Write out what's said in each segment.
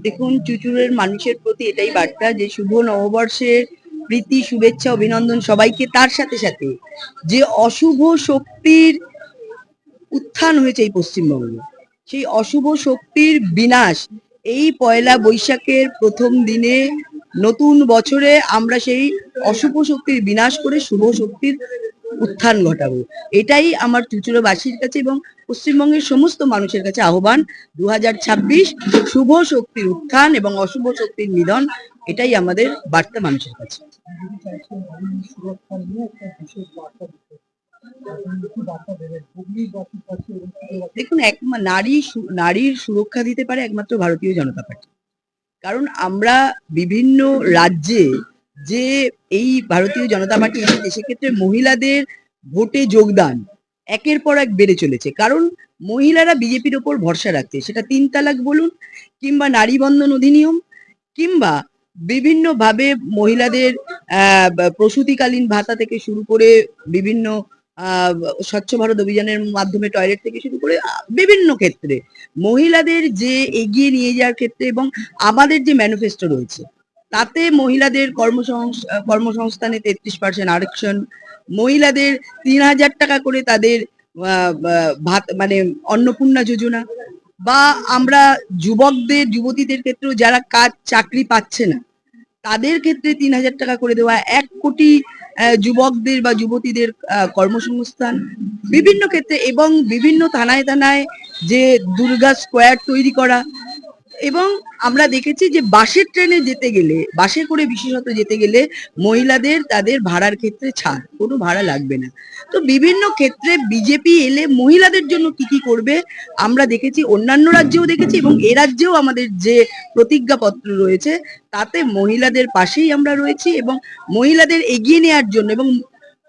দেখুন, চুঁচুড়ের মানুষের প্রতি এটাই বার্তা যে শুভ নববর্ষের প্রীতি, শুভেচ্ছা, অভিনন্দন সবাইকে। তার সাথে সাথে যে অশুভ শক্তির উত্থান হয়েছে এই পশ্চিমবঙ্গে, সেই অশুভ শক্তির বিনাশ এই পয়লা বৈশাখের প্রথম দিনে, নতুন বছরে আমরা সেই অশুভ শক্তির বিনাশ করে শুভ শক্তির উত্থান ঘটাবো। এটাই আমার চুঁচুড়াবাসীর কাছে এবং পশ্চিমবঙ্গের সমস্ত মানুষের কাছে আহ্বান। 2026 শুভ শক্তির উত্থান এবং অশুভ শক্তির নিধন, এটাই আমাদের বার্তা মানুষের কাছে। দেখুন, নারীর সুরক্ষা দিতে পারে একমাত্র ভারতীয় জনতা পার্টি। কারণ আমরা বিভিন্ন রাজ্যে যে এই ভারতীয় জনতা পার্টি এসেছে, সেক্ষেত্রে মহিলাদের ভোটে যোগদান একের পর এক বেড়ে চলেছে। কারণ মহিলারা বিজেপির ওপর ভরসা রাখছে, সেটা ৩ তালাক বলুন, কিংবা নারী বন্ধন অধিনিয়ম, কিংবা বিভিন্ন ভাবে মহিলাদের প্রসূতিকালীন ভাতা থেকে শুরু করে বিভিন্ন স্বচ্ছ ভারত অভিযানের মাধ্যমে টয়লেট থেকে শুরু করে বিভিন্ন ক্ষেত্রে মহিলাদের যে এগিয়ে নিয়ে যাওয়ার ক্ষেত্রে, এবং আমাদের যে ম্যানিফেস্টো রয়েছে তাতে মহিলাদের কর্মসংস্থানে 33% আরক্ষণ, মহিলাদের ৩,০০০ টাকা করে তাদের ভাত মানে অন্নপূর্ণা যোজনা, বা আমরা যুবতীদের ক্ষেত্রেও যারা চাকরি পাচ্ছে না তাদের ক্ষেত্রে ৩,০০০ টাকা করে দেওয়া, ১ কোটি যুবকদের বা যুবতীদের কর্মসংস্থান বিভিন্ন ক্ষেত্রে, এবং বিভিন্ন থানায় থানায় যে দুর্গা স্কোয়ার তৈরি করা। এবং আমরা দেখেছি যে বাসে করে বিশেষত যেতে গেলে মহিলাদের তাদের ভাড়ার ক্ষেত্রে ছাড়, কোনো ভাড়া লাগবে না। তো বিভিন্ন ক্ষেত্রে বিজেপি এলে মহিলাদের জন্য কি কি করবে আমরা দেখেছি, অন্যান্য রাজ্যেও দেখেছি, এবং এ রাজ্যেও আমাদের যে প্রতিজ্ঞাপত্র রয়েছে তাতে মহিলাদের পাশেই আমরা রয়েছি, এবং মহিলাদের এগিয়ে নেওয়ার জন্য এবং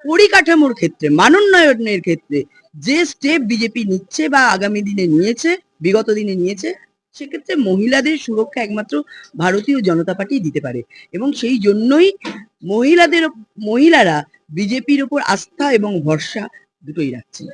পরিকাঠামোর ক্ষেত্রে, মানোন্নয়নের ক্ষেত্রে যে স্টেপ বিজেপি নিচ্ছে বা আগামী দিনে নিয়েছে, বিগত দিনে নিয়েছে, সেক্ষেত্রে মহিলাদের সুরক্ষা একমাত্র ভারতীয় জনতা পার্টি দিতে পারে। এবং সেই জন্যই মহিলারা বিজেপির ওপর আস্থা এবং ভরসা দুটোই রাখছে।